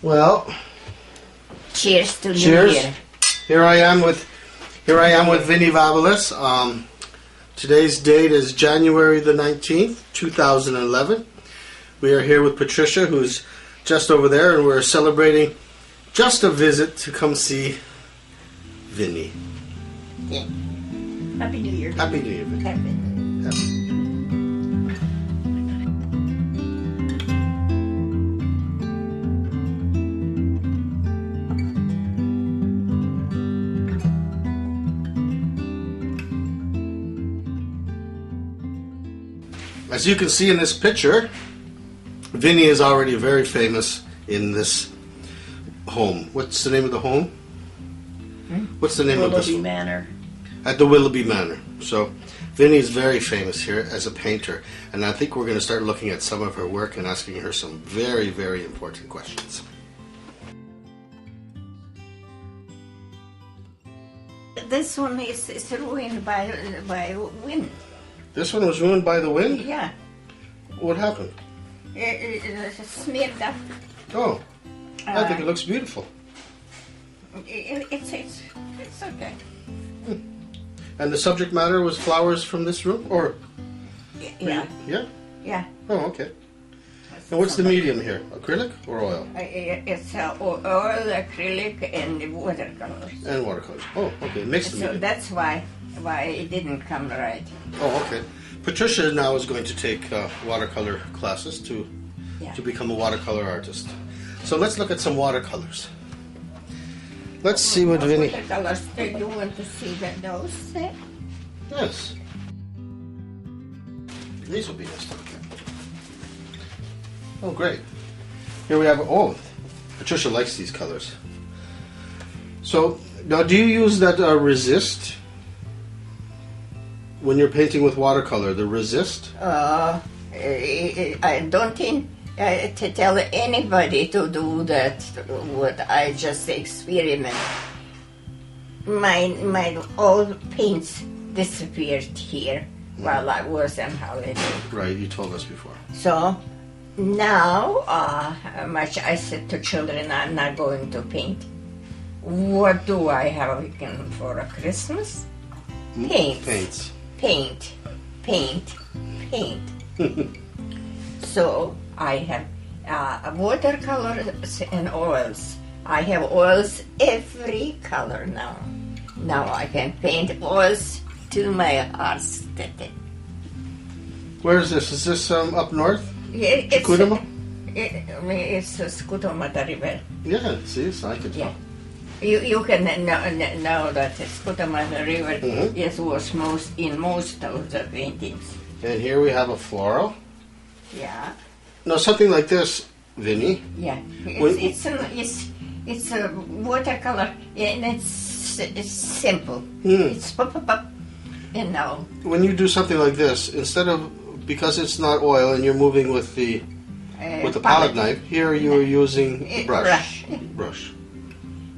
Well, cheers to New cheers. Year. Here I am with Vinnie Vabalis. Today's date is January the 19th, 2011. We are here with Patricia, who's just over there, and we're celebrating just a visit to come see Vinnie. Yeah. Happy New Year. Happy New Year, Vinnie. Happy New Year. Happy. As you can see in this picture, Vinnie is already very famous in this home. What's the name of the home? What's the name of this? Willoughby Manor. At the Willoughby Manor. So Vinnie is very famous here as a painter, and I think we're going to start looking at some of her work and asking her some very, very important questions. This one is ruined by wind. This one was ruined by the wind? Yeah. What happened? It's smeared up. Oh, I think it looks beautiful. It's okay. And the subject matter was flowers from this room? Or Yeah. Yeah? Yeah. Oh, okay. And what's the medium here? Acrylic or oil? It's oil, acrylic, and watercolors. And watercolors. Oh, okay. Mixed So medium. that's why it didn't come right. Oh, okay. Patricia now is going to take watercolor classes to become a watercolor artist. So let's look at some watercolors. Let's see what Vinnie... Watercolors, do you want to see those? Yes. These will be nice to look at. Oh, great. Here we have... Oh, Patricia likes these colors. So, now do you use that resist when you're painting with watercolor, the resist? I don't think to tell anybody to do that, what I just experiment. My old paints disappeared here while I was on holiday. Right, you told us before. So now, much I said to children, I'm not going to paint. What do I have for a Christmas? Paints. Paints. Paint. So I have watercolors and oils. I have oils every color now. Now I can paint oils to my heart's content. Where is this? Is this up north? It's Skutama? It's Skutama River. Yeah, see, so I could tell. Yeah. You can know that Skutama River was in most of the paintings. And here we have a floral. Yeah. Now something like this, Vinnie. Yeah. It's a watercolor and it's simple. It's pop. And now. When you do something like this, instead of, because it's not oil and you're moving with the palette knife, here you are using brush.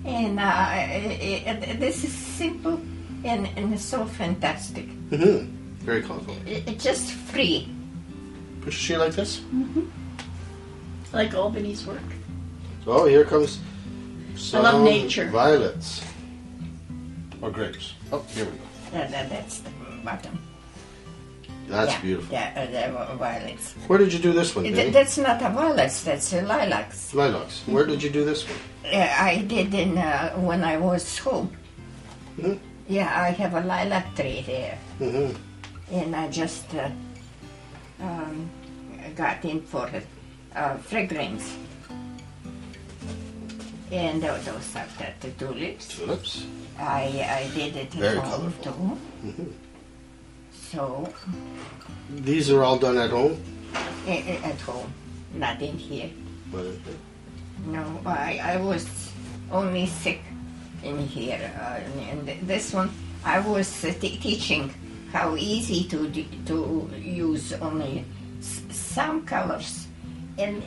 And this is simple and so fantastic. Very colorful. It's just free. Patricia, like this? Like Albany's work. Oh, here comes some I love nature. Violets. Or grapes. Oh, here we go. That's the bottom. That's beautiful. Yeah, the violets. Where did you do this one, Vinnie? That's not a violets, that's a lilacs. Lilacs. Where did you do this one? I did when I was home. Yeah, I have a lilac tree there. And I just got in for fragrance. And those are the tulips. Tulips. I did it Very at home colorful. too. So, these are all done at home? at home, not in here. But, No, I was only sick in here. And this one, I was teaching how easy to use only some colors, and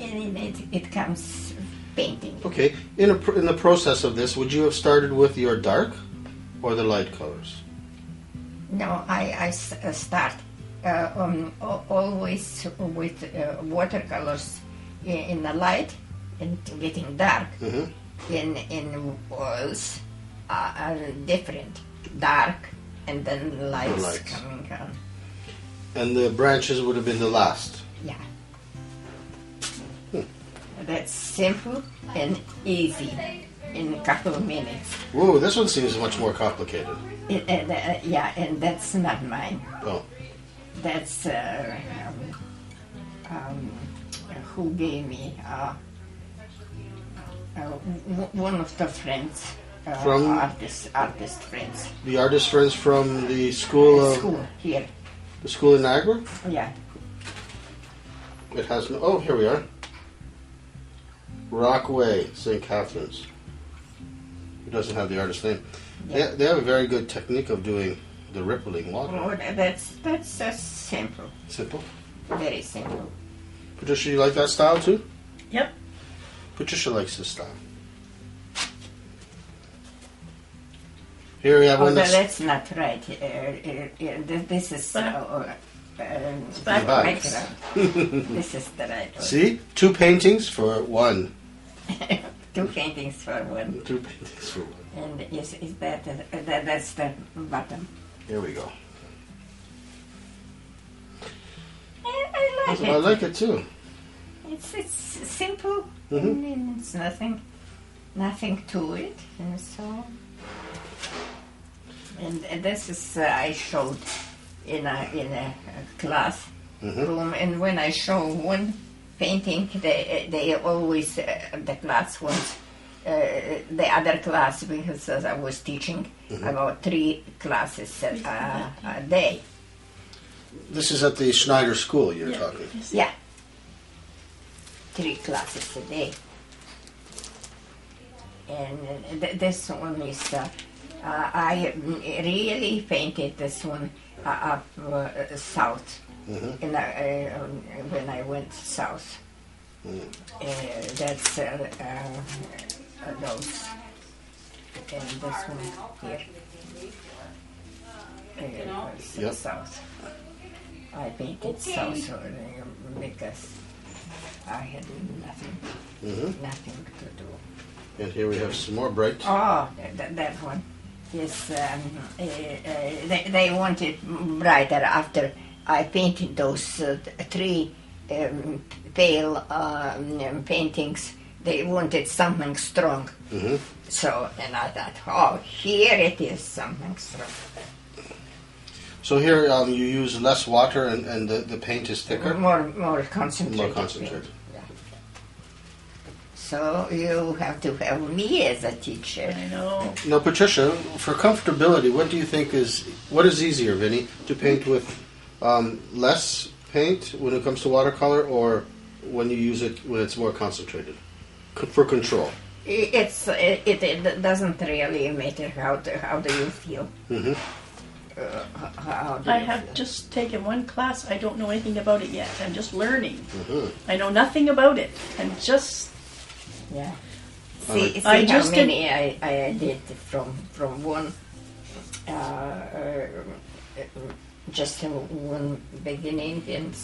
it comes painting. okay. In the process of this, would you have started with your dark or the light colors? No, I start always with watercolors in the light, and getting dark. Mm-hmm. In walls are different, dark, and then lights coming on. And the branches would have been the last. Yeah. That's simple and easy in a couple of minutes. Whoa, this one seems much more complicated. Yeah, and that's not mine. Oh. That's who gave me one of the friends, From artist friends. The artist friends from the school School here. The school in Niagara? Yeah. It has no. Oh, here we are. Rockaway, St. Catharines. It doesn't have the artist name. Yeah. They have a very good technique of doing the rippling water. Oh, that's simple. Simple. Very simple. Patricia, you like that style too? Yep. Patricia likes this style. Here we have Oh, one but that's that's not right. This is back. This is the right one. See? 2 paintings for one. 2 paintings for one. 2 paintings for one. And is that's the bottom. Here we go. I like it. I like it too. It's simple. Mhm. And it's nothing to it, and so. And this is I showed in a class Mhm. room, and when I show one painting, they always the class wants the other class, because I was teaching about 3 classes a day. This is at the Schneider School you're Yeah. talking. Yeah, 3 classes a day. And this one is, I really painted this one up south, Mhm. when I went south. That's those, and this one here. Yep. South. I painted south because I had Mhm. nothing to do. And here we have some more bright. Oh, that one. Yes, they wanted brighter after I painted those 3 pale paintings. They wanted something strong. Mhm. So, and I thought, oh, here it is, something strong. So here you use less water and the paint is thicker? More concentrated. More concentrated. Yeah. So you have to have me as a teacher. I know. Now, Patricia, for comfortability, what is easier, Vinnie, to paint with less paint when it comes to watercolor, or when you use it when it's more concentrated? For control. It doesn't really matter how do you feel. Mm-hmm. How do I you have feel? just taken one class. I don't know anything about it yet. I'm just learning. Mm-hmm. I know nothing about it. I'm just. Yeah. Alright. See I how just many I did from one, just one beginning, and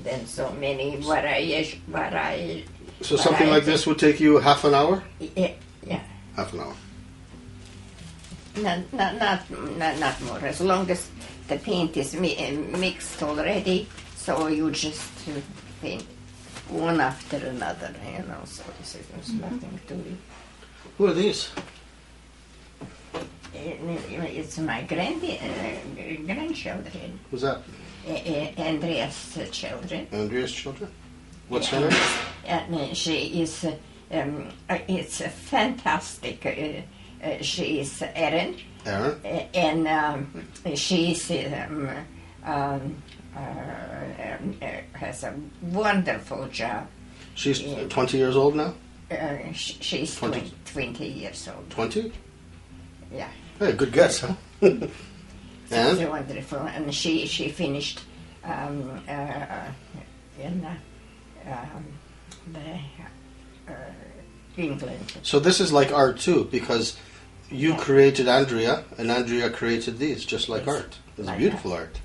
then so many variety. So something like this would take you half an hour? Yeah. Half an hour. Not more. As long as the paint is mixed already, so you just paint one after another, so there's nothing to it. Who are these? It's my grandchildren, Who's that? Andrea's children. Andrea's children? What's her name? And she is, it's fantastic. She is Erin, Aaron? and she is, has a wonderful job. She's 20 years old now? She's 20. 20 years old. 20? Yeah. Hey, good guess, huh? It's And? wonderful. And she finished in England. So this is like art too, because you created Andrea, and Andrea created these, just like Yes. art. It's Like beautiful art.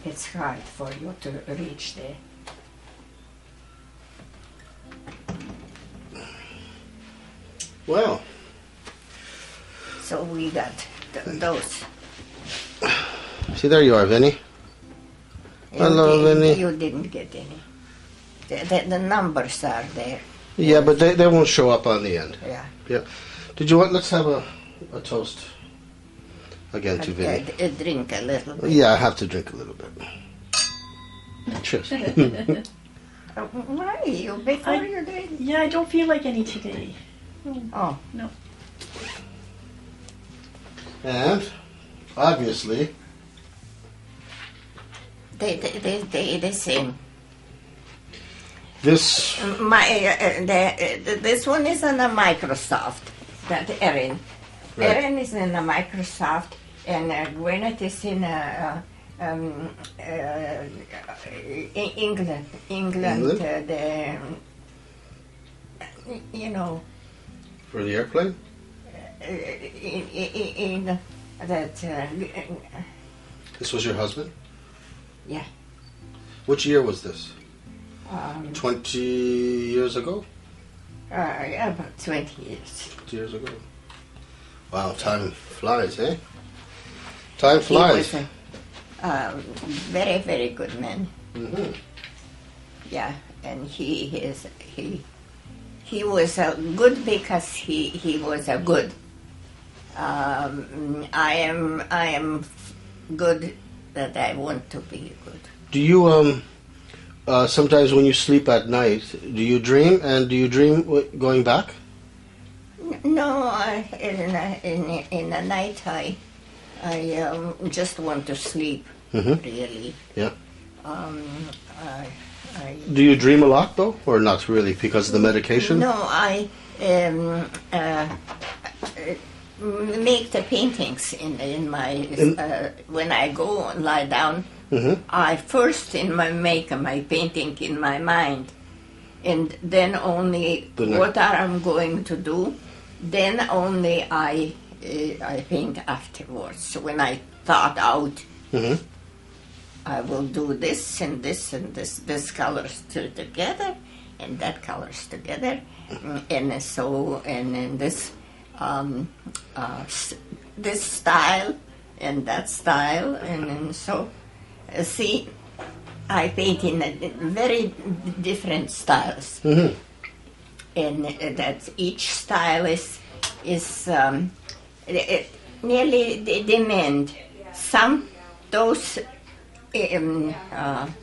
it's hard for you to reach there. Well, So we got those. see, there you are, Vinnie. Hello, Vinnie. You didn't get any. The numbers are there. Yeah, but they won't show up on the end. Yeah. Yeah. Did you want? Let's have a toast again to Vinnie. Drink a little bit. Yeah, I have to drink a little bit. Cheers. Why? Before you drink? Yeah, I don't feel like any today. Oh. No. And obviously, They the same. this. This one is on a Microsoft. That Erin. Right. Erin is in a Microsoft, and Gwyneth is in England. England? You know, For the airplane? in that. This was your husband? Yeah. Which year was this? 20 20 years ago? about 20 years. 20 years ago. Wow, time flies, eh? Time He flies. was a very, very good man. Mm-hmm. Yeah, and he was good because he was a good. I am good that I want to be good. Do you, sometimes when you sleep at night, do you dream? And do you dream going back? No, in the night I just want to sleep. Mm-hmm. Really. Yeah. I Do you dream a lot, though? Or not really, because of the medication? No, I make the paintings in my when I go and lie down. Mm-hmm. I first make my painting in my mind, and then only what I'm going to do. Then only I paint afterwards. So when I thought out, Mm-hmm. I will do this and this and this colors together, and that colors together, and so and then this this style and that style, and then so see, I paint in very different styles, Mm-hmm. and that each style is nearly demand some those.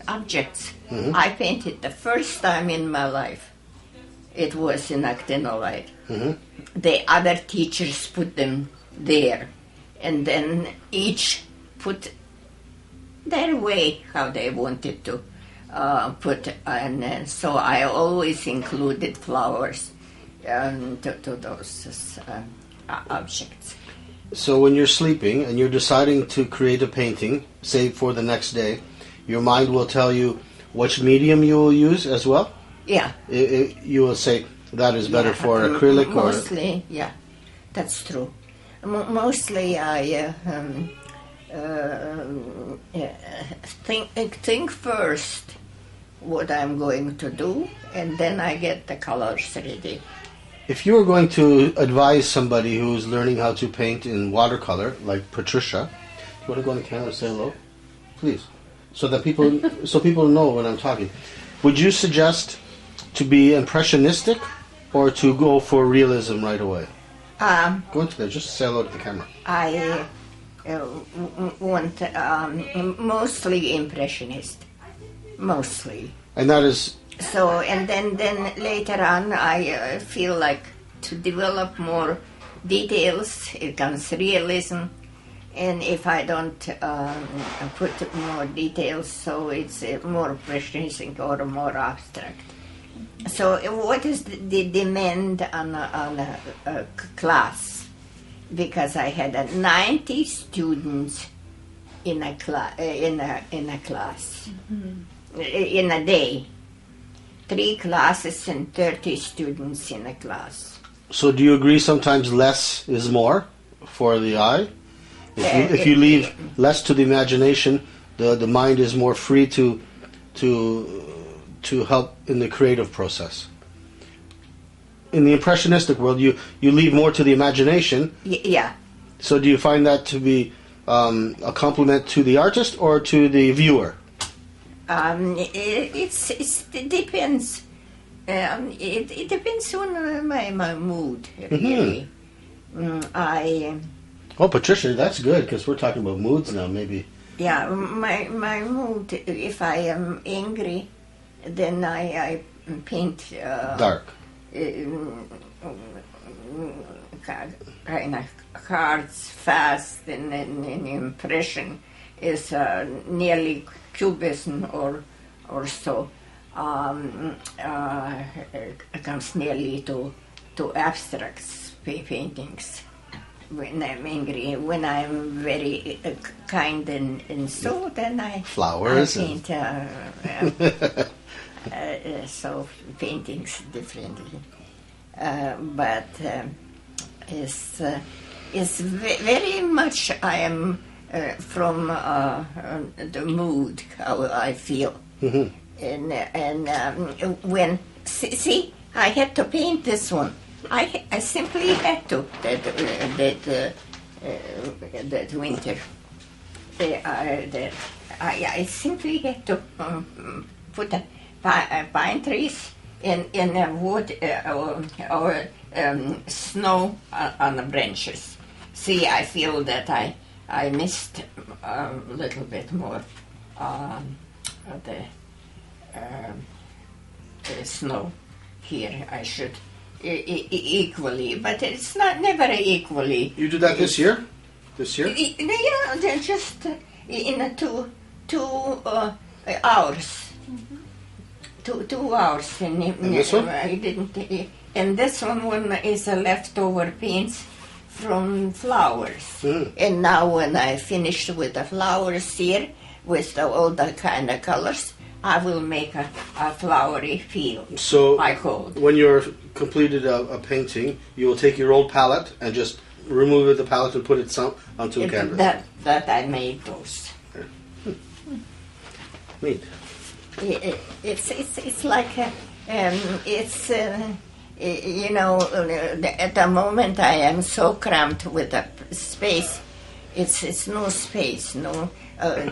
Objects Mm-hmm. I painted the first time in my life. It was in actinolite. Mm-hmm. The other teachers put them there, and then each put their way how they wanted to put, and so I always included flowers to those objects. So when you're sleeping and you're deciding to create a painting, say for the next day, your mind will tell you which medium you will use as well? Yeah. You will say, that is better for acrylic or... Mostly, yeah, that's true. Mostly I think first what I'm going to do, and then I get the colors ready. If you were going to advise somebody who's learning how to paint in watercolor, like Patricia, do you want to go on the camera and say hello? Please. So that people know when I'm talking. Would you suggest to be impressionistic or to go for realism right away? Go into there, just say hello to the camera. I want mostly impressionist, mostly. And that is... So, and then later on, I feel like to develop more details, it comes realism, and if I don't put more details, so it's more impressionistic or more abstract. So, what is the demand on a class? Because I had 90 students in a class, in a class, in a day. 3 classes and 30 students in a class. So do you agree sometimes less is more for the eye? If you leave less to the imagination, the mind is more free to help in the creative process. In the impressionistic world, you leave more to the imagination. Yeah. So do you find that to be a compliment to the artist or to the viewer? It depends. It depends on my mood, really. Oh, Patricia, that's good, because we're talking about moods now, maybe. Yeah, my mood, if I am angry, then I paint... Dark. Kind of cards fast, and impression is nearly cubism or so. Comes nearly to abstract paintings. When I'm angry, when I'm very kind and so, then I flowers. I paint so paintings differently. But it's very much I am from the mood, how I feel. Mm-hmm. And when see, I had to paint this one. I simply had to that winter. I simply had to put pine trees in a wood or snow on the branches. See, I feel that I missed a little bit more the snow here. I should equally, but it's not never equally. You did that this year? This year? Yeah, they're just in 2 hours. Mm-hmm. 2 hours. And this one? I didn't. And this one is a leftover paints from flowers. Mm. And now when I finished with the flowers here, with all the kind of colors, I will make a flowery field. So I called. when you're completed a painting, you will take your old palette and just remove the palette and put it onto a canvas. That I made those. Neat. It's like you know, at the moment I am so cramped with the space. It's no space, no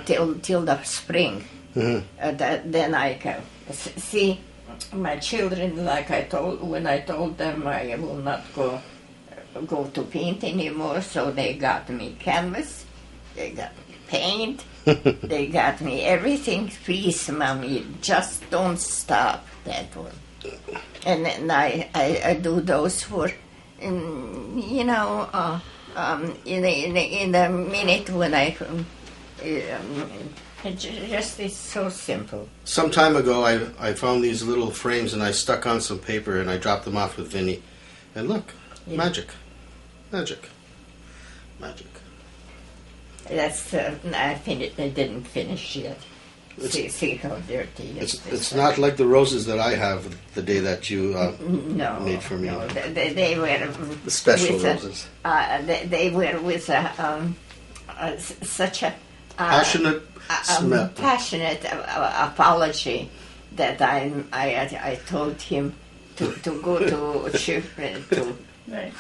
till the spring. Mm-hmm. Then I can see my children. Like when I told them I will not go to paint anymore, so they got me canvas, they got me paint, they got me everything. Please, mommy, just don't stop that one. And then I do those for, you know, in a minute when I. It's so simple. Some time ago, I found these little frames and I stuck on some paper and I dropped them off with Vinnie. And look, Yeah. magic. That's I didn't finish yet. See how dirty it is. It's not like the roses that I have the day that you no, made for me. No, they were The special with roses. They were with such a Passionate smell. passionate apology that I told him to go Right.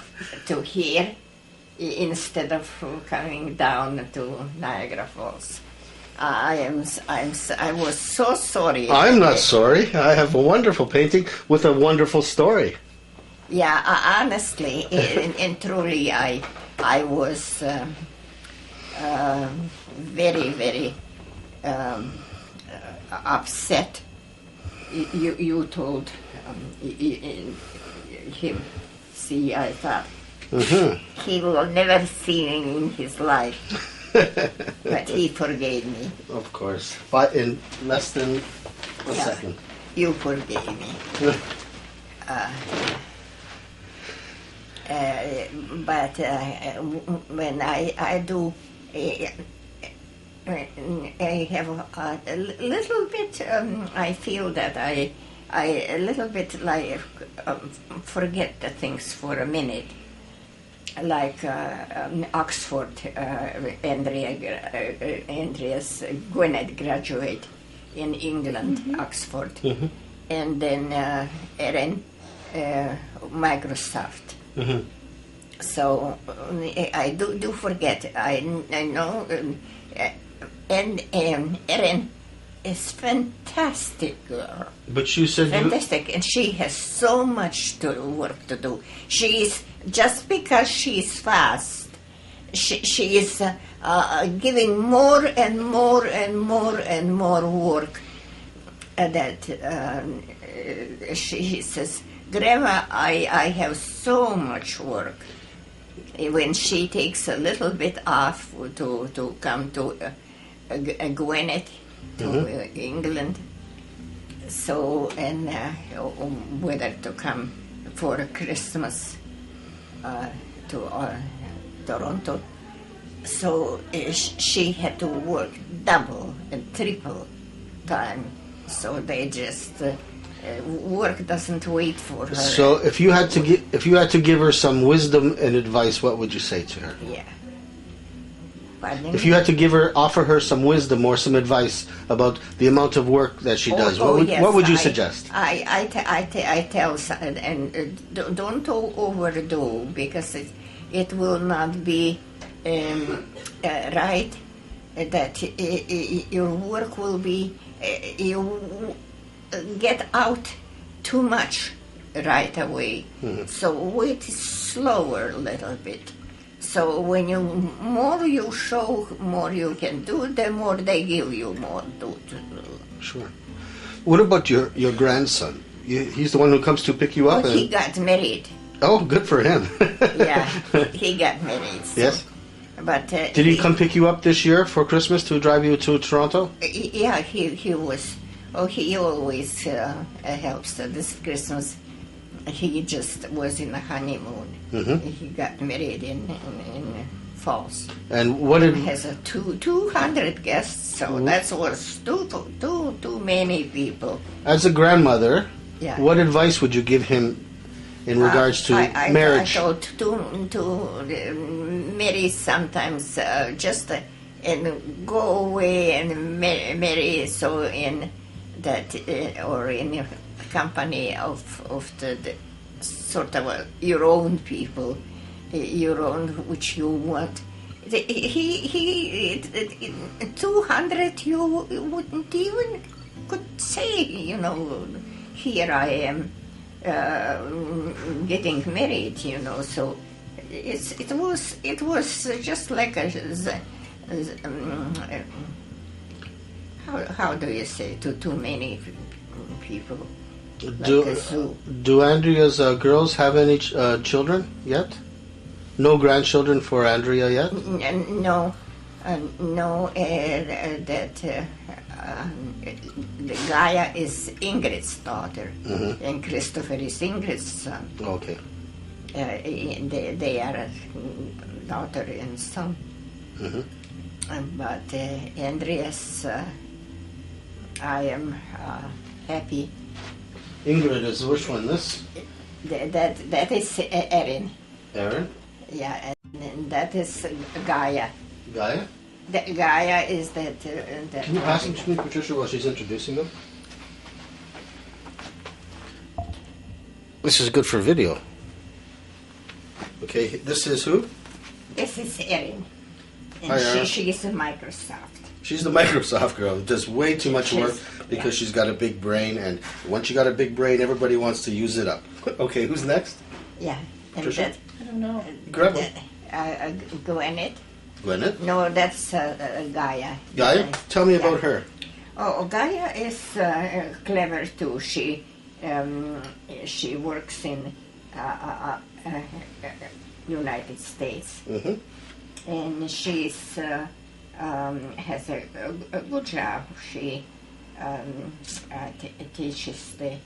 to here instead of coming down to Niagara Falls. I was so sorry. I'm not sorry. I have a wonderful painting with a wonderful story. Yeah, honestly and truly, I was very, very upset. You told him. See, I thought he will never see me in his life, but he forgave me. Of course. But in less than a second. You forgave me. But when I do, I have a little bit. I feel that I a little bit like forget the things for a minute. like Oxford, Andreas Gwinnett graduate in England, Oxford, and then Erin, Microsoft. So I do forget. I know, and Erin is fantastic girl. But you said Fantastic, and she has so much work to do. She's just because she's fast. She is giving more and more and more and more work. That she says, Grandma, I have so much work. When she takes a little bit off to come to Gwinnett, to England, so and whether to come for Christmas to Toronto, so she had to work double and triple time. So they just work doesn't wait for her. So if you had to give her some wisdom and advice, what would you say to her? Yeah. Pardon If me? you had to offer her some wisdom or some advice about the amount of work that she does, what would you suggest? I tell and don't overdo, because it will not be right. That your work will be you get out too much right away. So wait slower a little bit. So when more you show, more you can do, the more they give you more to do. Sure. What about your grandson? He's the one who comes to pick you up? But he got married. Oh, good for him. Yeah, he got married. So. Yes. But did he come pick you up this year for Christmas to drive you to Toronto? Yeah, he was. Oh, he always helps. This Christmas, he just was in a honeymoon. He got married in Falls. And what did? He has 200 guests, so that was too many people. As a grandmother, Yeah. what advice would you give him in regards to marriage? I thought to marry sometimes just and go away and marry so in that or in a company of the sort of your own people, your own which you want. He 200 you wouldn't even could say, here I am. Getting married, so it was just like how do you say too many people? Like a zoo. Do Andrea's girls have any children yet? No grandchildren for Andrea yet? No. That the Gaia is Ingrid's daughter, and Christopher is Ingrid's son. Okay. They are a daughter and son. But Andreas, I am happy. Ingrid is which one? This? That is Erin. Erin? Yeah, and that is Gaia. Gaia? The Gaia is that. Can you pass them to me, Patricia, while she's introducing them? This is good for video. Okay, this is who? This is Erin. And Hi, Erin. she is in Microsoft. She's the Microsoft girl. Does way too much work because she's got a big brain, and once you got a big brain, everybody wants to use it up. Okay, who's next? Yeah. And Patricia? that, I don't know. Grab one. Gwinnett. Gwinnett? No, that's Gaia. Gaia? Tell me about her. Oh, Gaia is clever too. She works in United States, and she's has a good job. She teaches the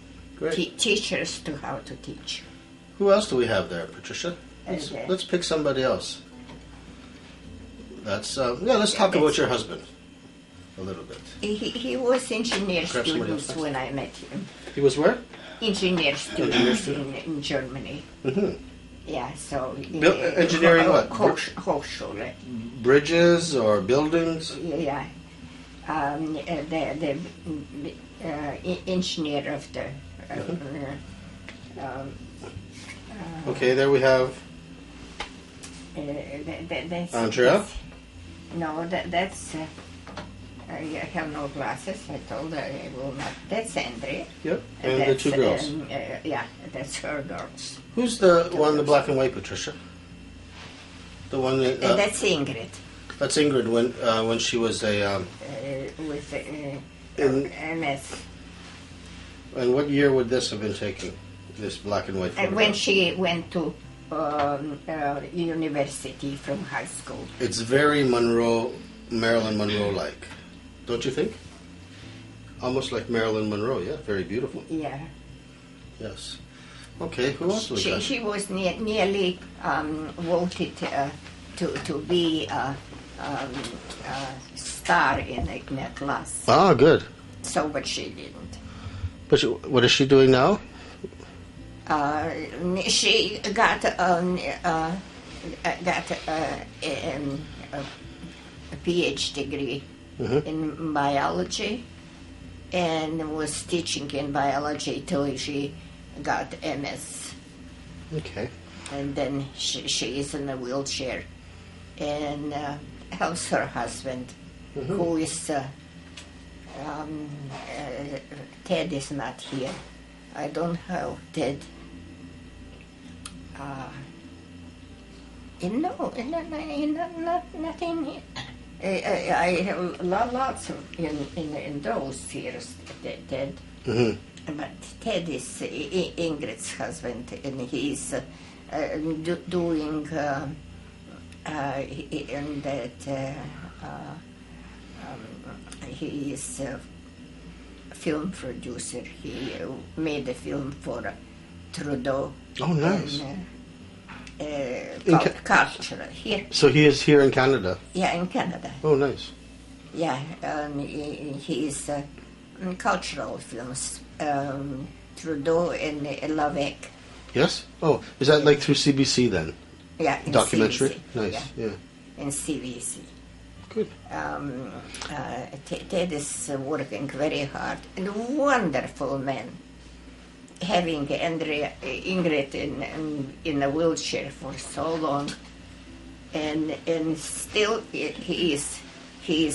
teachers to how to teach. Who else do we have there, Patricia? Let's pick somebody else. That's let's talk about your husband a little bit. He was engineer Grab somebody student else. when I met him. He was where? Engineer student Engineer student. in Germany. Yeah, so... engineering what? Hochschule. Bridges or buildings? Yeah. The engineer of the... Okay, there we have Andrea. No, that's... I have no glasses. I told her I will not. That's Andrea. Yep, and the two girls. Yeah, that's her girls. Who's the one, the black and white, Patricia? The one that... that's Ingrid. That's Ingrid when she was a... With MS. And what year would this have been taken, this black and white photograph? When she went to university from high school. It's very Marilyn Monroe-like, don't you think? Almost like Marilyn Monroe, yeah, very beautiful. Yeah. Yes. Okay, who else was that? She was nearly voted to be a star in that class. Ah, good. So, but she didn't. But what is she doing now? She got a PhD degree in biology, and was teaching in biology till she got MS. Okay. And then she is in a wheelchair, and helps her husband, who is Ted is not here. I don't have Ted. Nothing. I have lots of in those years, Ted. But Ted is Ingrid's husband, and he's doing in that. He is a film producer. He made a film for Trudeau. Oh, nice. Called Culture here. So he is here in Canada? Yeah, in Canada. Oh, nice. Yeah, he is cultural films. Trudeau and Lavec. Yes? Oh, is that like through CBC then? Yeah, in documentary? CBC. Nice, yeah. In CBC. Good. Ted is working very hard, and a wonderful man. Having Ingrid in a wheelchair for so long, and still he is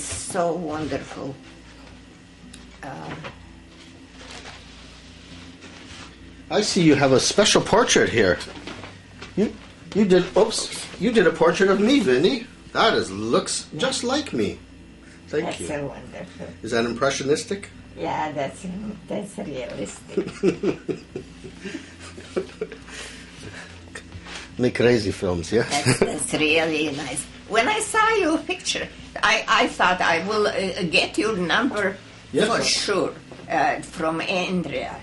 so wonderful. I see you have a special portrait here. You did a portrait of me, Vinnie. That looks just like me. Thank you. That's so wonderful. Is that impressionistic? Yeah, that's realistic. Make crazy films, yeah? That's really nice. When I saw your picture, I thought I will get your number for sure from Andrea.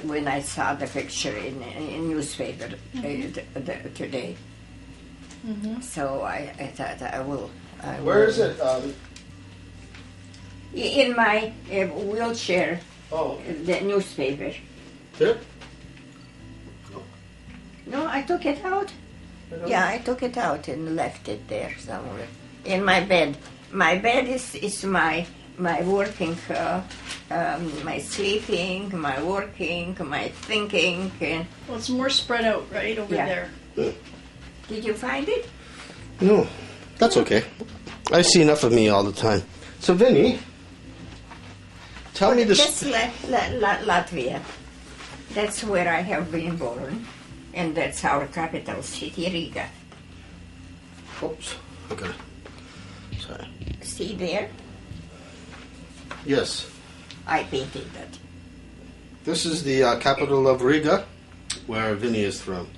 When I saw the picture in newspaper today. So I thought I will. Where is it? In my wheelchair. Oh. The newspaper. Here? No, I took it out. Yeah, I took it out and left it there somewhere. In my bed. My bed is my working, my sleeping, my working, my thinking. Well, it's more spread out, right, over there. Did you find it? No, that's okay. I see enough of me all the time. So, Vinnie, tell me this. That's Latvia. That's where I have been born, and that's our capital city, Riga. Oops. Okay. Sorry. See there? Yes. I painted that. This is the capital of Riga, where Vinnie is from.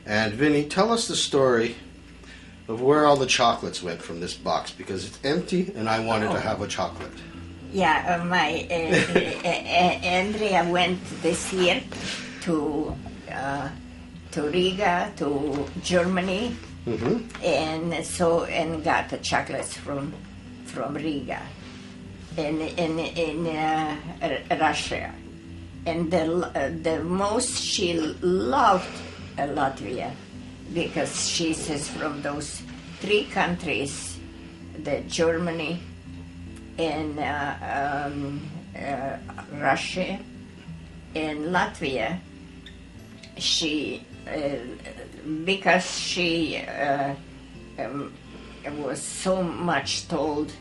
And Vinnie, tell us the story of where all the chocolates went from this box, because it's empty and I wanted to have a chocolate. Yeah, my Andrea went this year to Riga, to Germany, and got the chocolates from Riga, in Russia, and the most she loved Latvia, because she says from those three countries, the Germany and Russia and Latvia, she because she was so much told,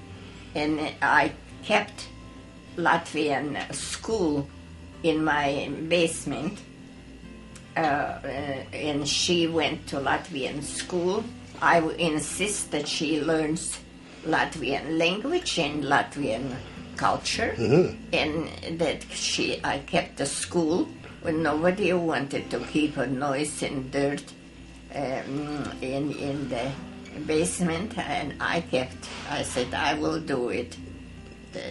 and I kept Latvian school in my basement, and she went to Latvian school. I insist that she learns Latvian language and Latvian culture, and that I kept the school when nobody wanted to keep a noise and dirt in the basement, and I said I will do it,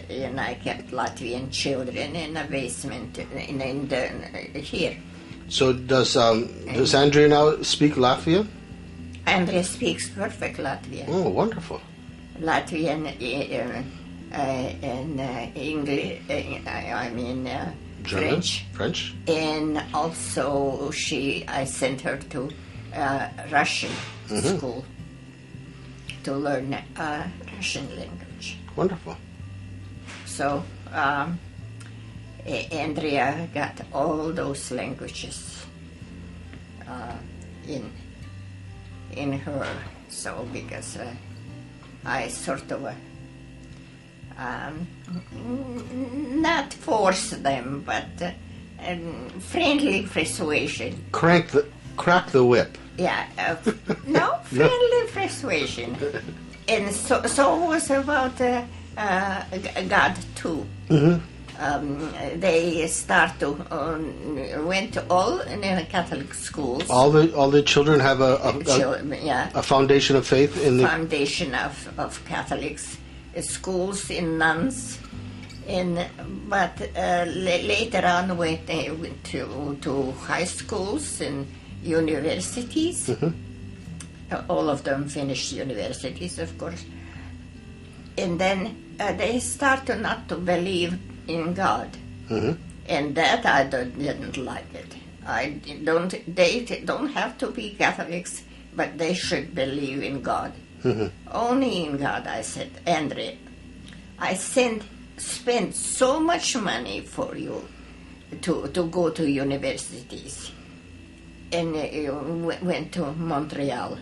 and I kept Latvian children in a basement here. So does Andrea now speak Latvian? Andrea speaks perfect Latvian. Oh, wonderful. Latvian and English, German? French. And also I sent her to Russian school to learn Russian language. Wonderful. So Andrea got all those languages in her. So because I sort of not force them, but friendly persuasion. Crack the whip. Yeah, no, friendly persuasion. And so it was about God too. They went to all in Catholic schools. All the children have a foundation of faith in the foundation of Catholics schools in nuns, but later on went to high schools and universities. All of them finished universities, of course, and then they started not to believe in God, and that I didn't like it. They don't have to be Catholics, but they should believe in God. Only in God, I said. Andrea, I spent so much money for you to go to universities, and went to Montreal,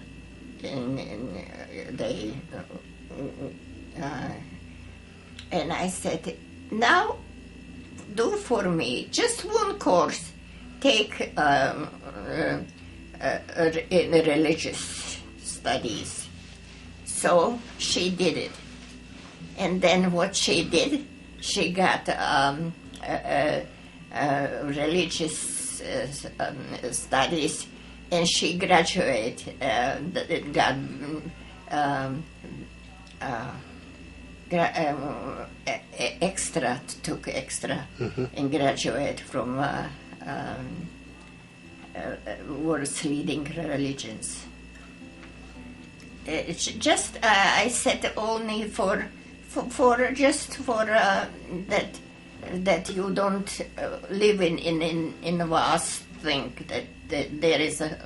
and they and I said, now do for me just one course, take in religious studies. So she did it, and then what she did, she got religious studies, and she graduated. Took extra, and graduated from world's leading religions. It's just I said only for that you don't live in a vast thing, that there is a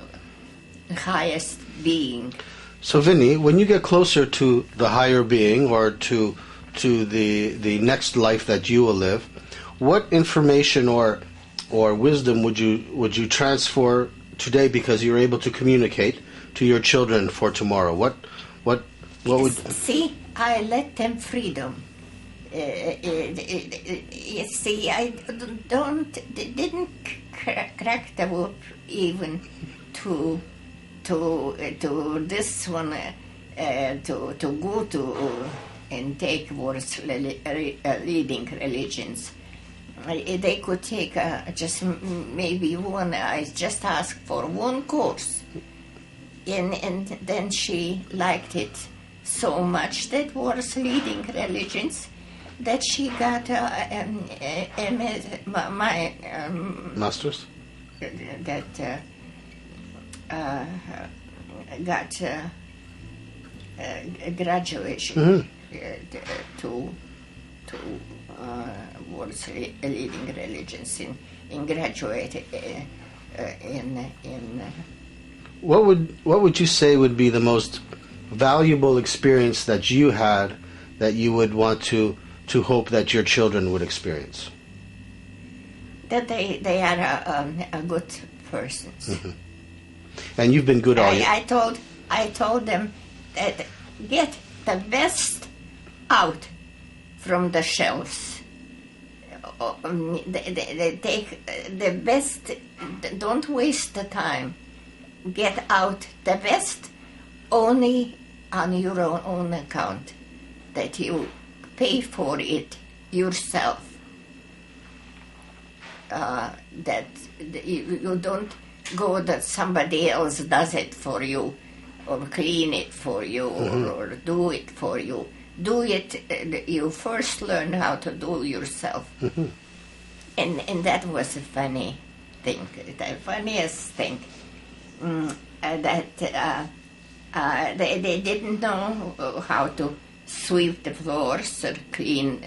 highest being. So Vinnie, when you get closer to the higher being, or to the next life that you will live, what information or wisdom would you transfer today, because you're able to communicate to your children for tomorrow? What would... See, I let them freedom. You see, I didn't crack the whip even to this one, to go to and take world's leading religions. They could take just maybe one. I just asked for one course, and then she liked it so much, that world's leading religions, that she got my masters. That got graduation to world's leading religions, in graduate in What would you say would be the most valuable experience that you had that you would want to hope that your children would experience? that they are a good persons. Mm-hmm. And you've been good all your... I told them that get the best out from the shelves. They take the best. Don't waste the time. Get out the best only on your own account. That you pay for it yourself. That you don't go that somebody else does it for you, or clean it for you, or do it for you. Do it. You first learn how to do yourself, and that was a funny thing. The funniest thing that they didn't know how to sweep the floors or clean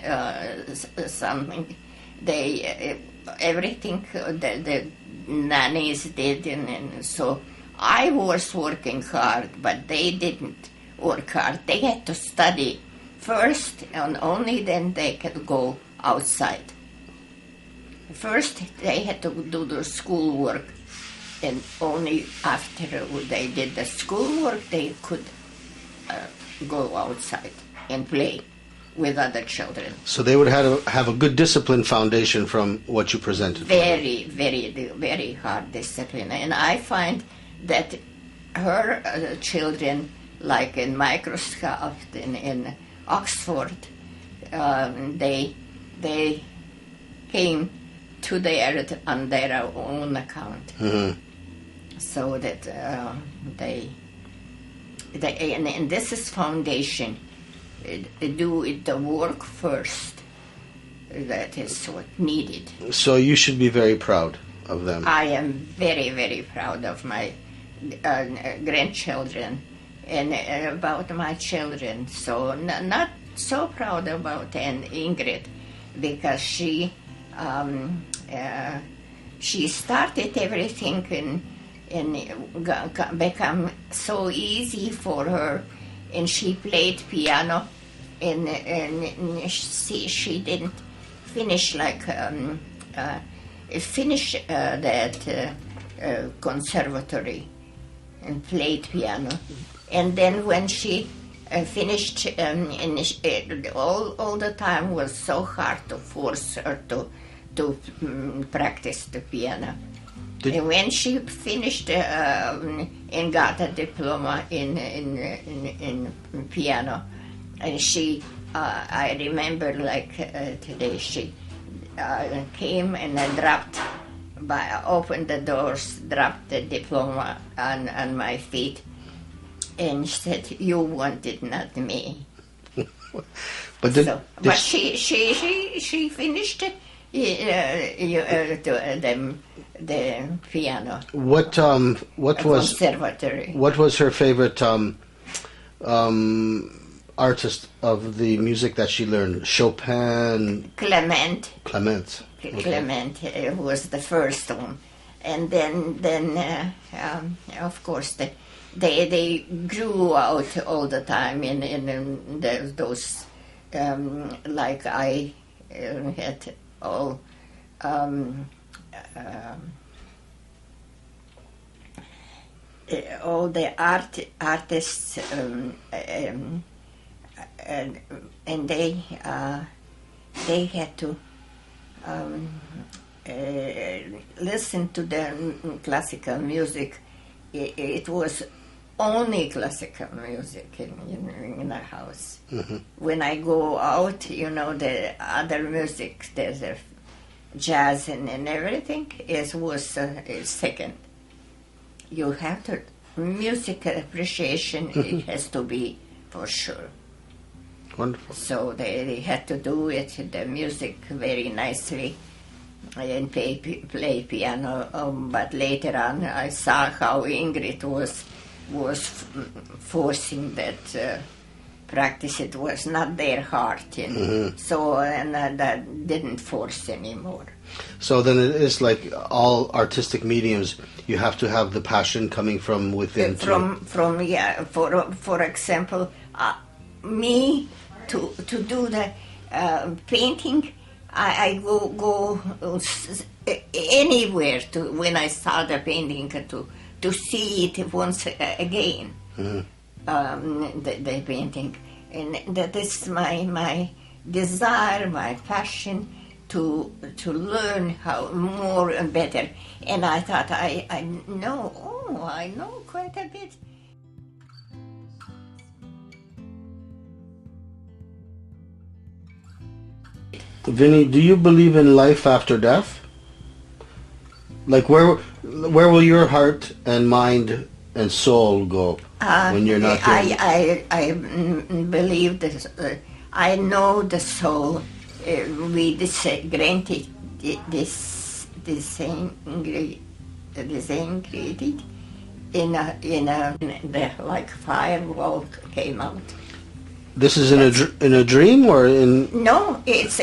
something. They everything the nannies did, and so I was working hard, but they didn't work hard. They had to study first, and only then they could go outside. First, they had to do the schoolwork, and only after they did the schoolwork, they could go outside and play with other children. So they would have a good discipline foundation from what you presented. Very hard discipline. And I find that her children, like in Microsoft, in Oxford, they came to there on their own account. Mm-hmm. So that they and this is foundation. Do the work first. That is what needed. So you should be very proud of them. I am very proud of my grandchildren and about my children. So not so proud about Ingrid, because she started everything and become so easy for her. And she played piano, and she didn't finish that conservatory and played piano. And then when she finished, all the time was so hard to force her to practice the piano. And when she finished and got a diploma in piano, and she, I remember like today, she came and opened the doors, dropped the diploma on my feet, and said, "You wanted, not me." But she finished it. The piano. What was conservatory? What was her favorite artist of the music that she learned? Chopin. Clement. Okay. Clement was the first one, and then of course they grew out all the time in those like I had all the artists and they had to listen to the classical music. It was only classical music in the house. Mm-hmm. When I go out, the other music, there's a jazz and everything was second. You have to, music appreciation, it has to be for sure. Wonderful. So they had to do it, the music very nicely, and play piano. But later on, I saw how Ingrid was forcing that practice. It was not their heart, you know. So, and that didn't force anymore. So then it is like all artistic mediums, you have to have the passion coming from within. For example, me to do the painting, I go anywhere to when I start a painting to see it once again. The painting, and that is my desire, my passion to learn how more and better. And I thought I know quite a bit. Vinnie, do you believe in life after death? Like where will your heart and mind and soul go when you're not here? I believe this. I know the soul. We granted this disintegrated in the like firewall came out. This is in a dream or in? No, it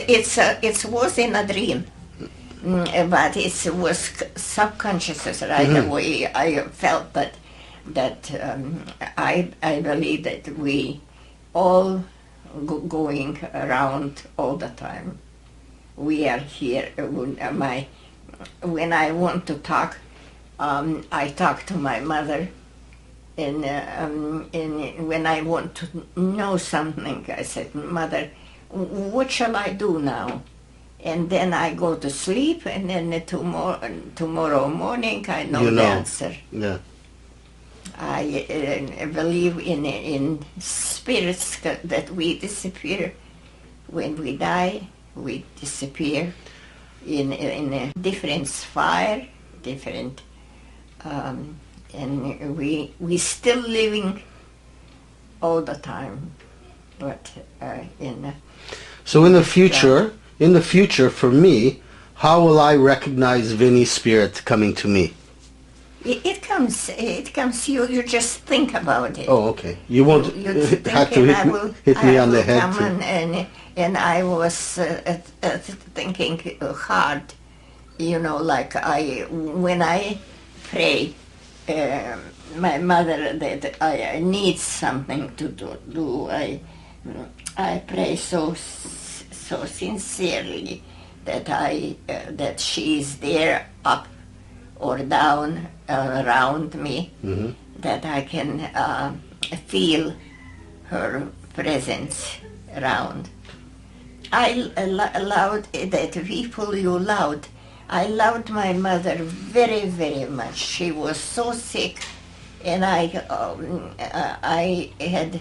was in a dream, but it was subconscious right away. I felt that I believe that we all going around all the time. We are here. When I want to talk, I talk to my mother. And when I want to know something, I said, Mother, what shall I do now? And then I go to sleep, and then tomorrow morning I know the answer. Yeah. I believe in spirits that we disappear. When we die, we disappear in a different sphere, different. And we still living all the time, but So in the future, for me, how will I recognize Vinnie's spirit coming to me? It comes. You just think about it. Oh, okay. You won't have to hit me on the head. And I was thinking hard, like when I pray. My mother that I need something to do. I pray so sincerely that she is there up or down around me, that I can feel her presence around. I allowed that people you loved. I loved my mother very, very much. She was so sick, and I had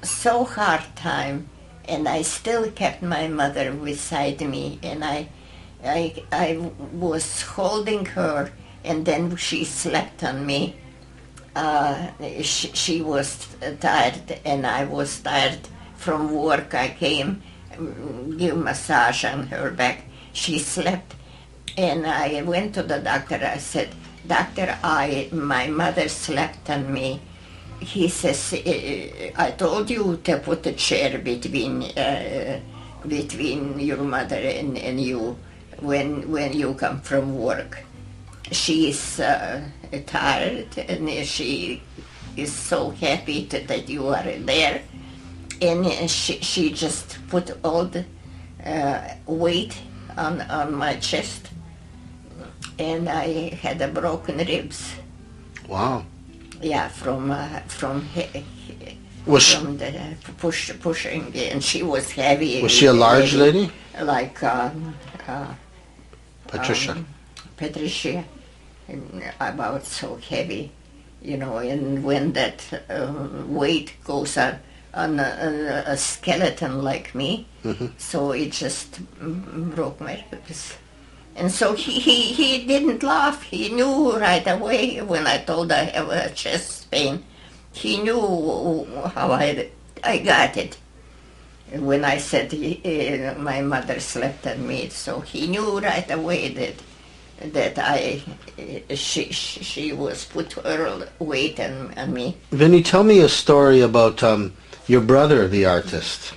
so hard time, and I still kept my mother beside me, and I was holding her, and then she slept on me. She was tired, and I was tired from work. I came, give massage on her back. She slept. And I went to the doctor. I said, Doctor, my mother slept on me. He says, I told you to put a chair between your mother and you when you come from work. She is tired, and she is so happy that you are there. And she just put all the weight on my chest. And I had a broken ribs. Wow. Yeah, from the pushing, and she was heavy. Was she a large lady? Like Patricia. Patricia, about so heavy, and when that weight goes on a skeleton like me, so it just broke my ribs. And so he didn't laugh. He knew right away when I told I have a chest pain. He knew how I got it. When I said my mother slept on me, so he knew right away that she was put her weight on me. Vinnie, tell me a story about your brother, the artist.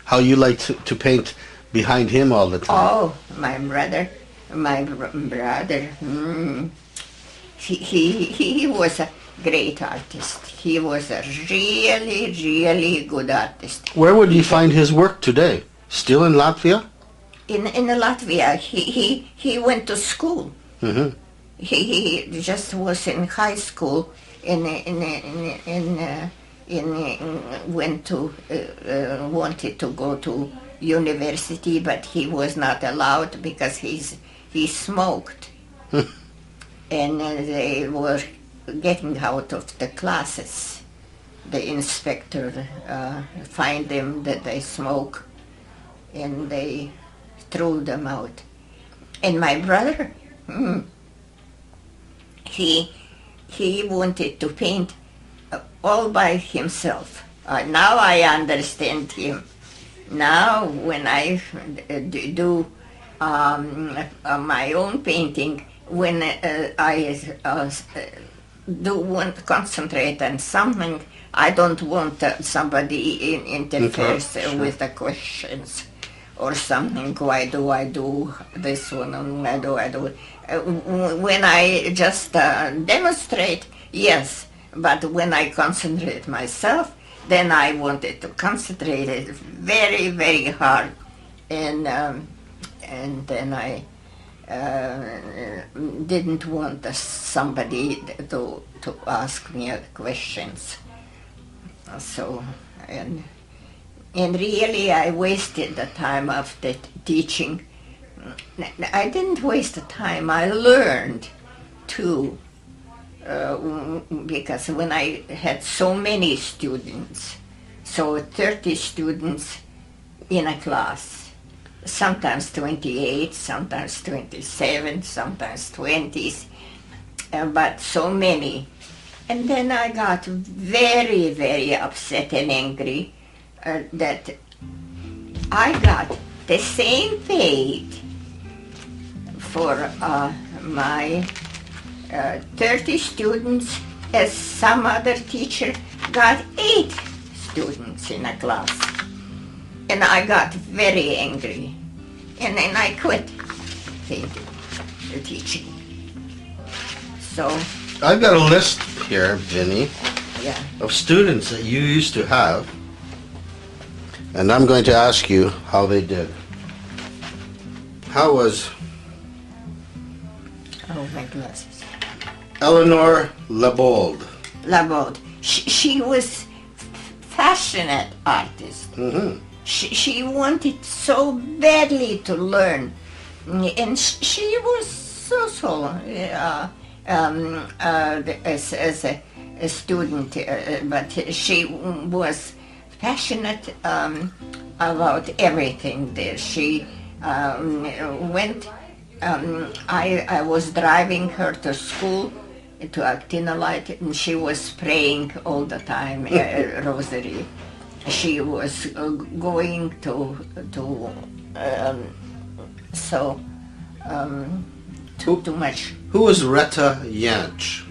How you like to paint behind him all the time. Oh, my brother, he was a great artist. He was a really, really good artist. Where would you find his work today? Still in Latvia? In Latvia, he went to school. Mm-hmm. He just was in high school went to wanted to go to university, but he was not allowed because he smoked, and they were getting out of the classes. The inspector find them that they smoke, and they threw them out. And my brother, he wanted to paint all by himself. Now I understand him. Now when I do my own painting, when I do want to concentrate on something, I don't want somebody interferes with the questions or something. Why do I do this one? And why do I do it? When I just demonstrate, yes. But when I concentrate myself, then I wanted to concentrate it very, very hard, and then I didn't want somebody to ask me questions. So and really I wasted the time of the teaching. I didn't waste the time. I learned too. Because when I had so many students, so 30 students in a class, sometimes 28, sometimes 27, sometimes 20s, but so many. And then I got very, very upset and angry that I got the same paid for my 30 students as some other teacher got 8 students in a class. And I got very angry. And then I quit teaching. So I've got a list here, Vinnie, yeah. of students that you used to have, and I'm going to ask you how they did. How was my glasses. Eleanor Labold? Labold. She was passionate artist. Mm-hmm. She wanted so badly to learn, and she was also as a student, but she was passionate about everything there. She went. I was driving her to school, to Actinolite, and she was praying all the time, rosary. She was going to too much. Who was Retta Janch?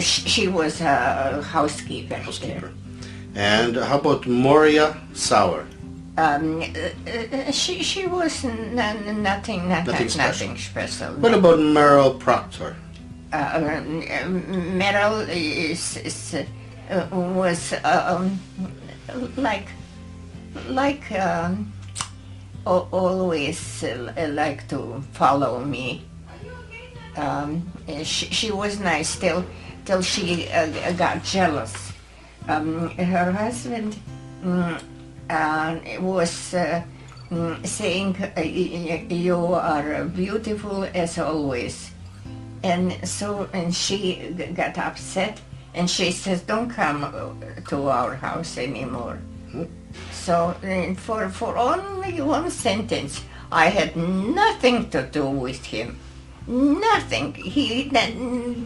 She was a housekeeper. And how about Moria Sauer? She was nothing special. What about Meryl Proctor? Meryl was always like to follow me. She was nice till she got jealous. Her husband was saying, "You are beautiful as always," and she got upset, and she says, "Don't come to our house anymore." So for only one sentence, I had nothing to do with him, nothing. He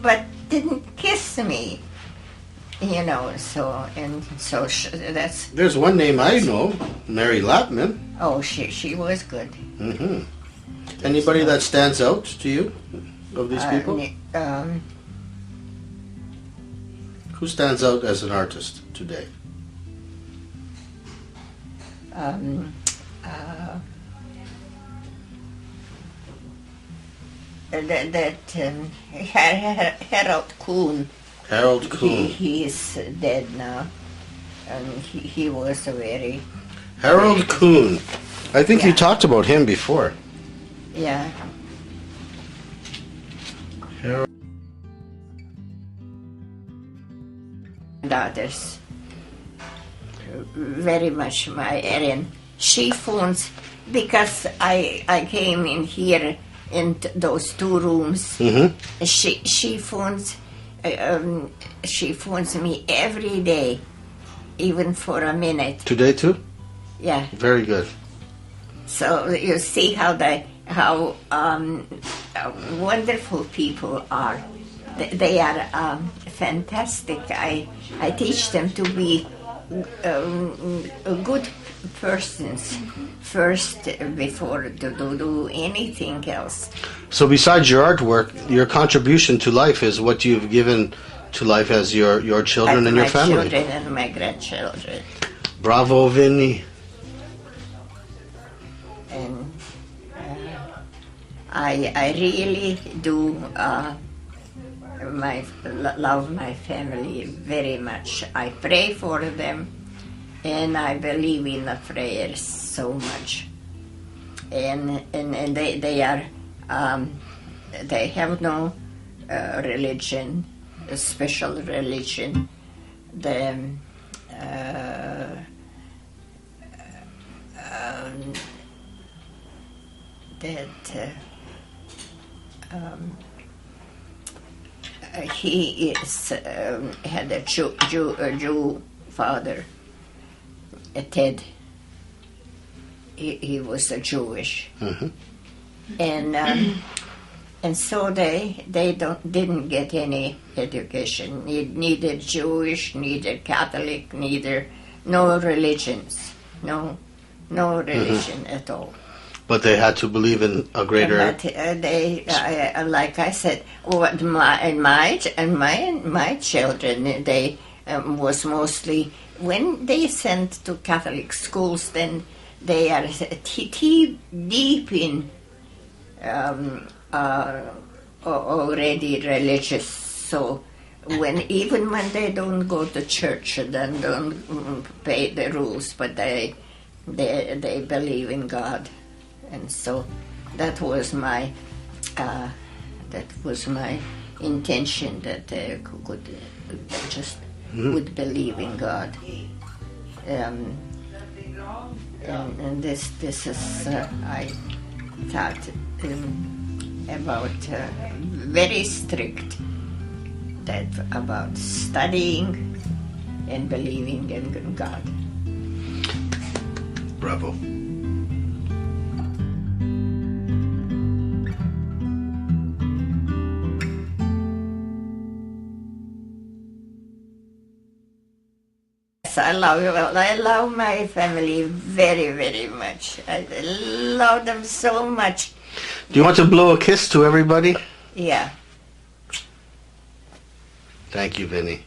but didn't kiss me. That's... There's one name I know, Mary Lapman. Oh, she was good. Mm-hmm. Anybody that stands out to you of these people? Who stands out as an artist today? um, Harold Kuhn. Harold Kuhn. He is dead now, and he was a very Harold Kuhn. I think you Yeah. talked about him before. yeah. Harold. Daughters, very much my Erin. She phones because I came in here in those two rooms. Mm-hmm. She phones she phones me every day, even for a minute. Today too? Yeah. Very good. So you see how wonderful people are. They are fantastic. I teach them to be good persons first before to do anything else. So besides your artwork, your contribution to life is what you've given to life as your children and your family. My children and my grandchildren. Bravo, Vinnie. And I really do love my family very much. I pray for them, and I believe in the prayers so much. And they are they have no religion, a special religion. The he had a Jew father, Ted. He was a Jewish, Mm-hmm. and so they didn't get any education. Neither Jewish, neither Catholic, no religions, no religion at all. But they had to believe in a greater. But they, like I said, what my children, they was mostly when they sent to Catholic schools. Then they are deep in already religious. So even when they don't go to church, then don't pay the rules, but they believe in God. And so that was my intention, that they could just would believe in God. And this is I thought about very strict, that about studying and believing in God. Bravo. I love my family very, very much. I love them so much. Do you want to blow a kiss to everybody? Yeah. Thank you, Vinnie.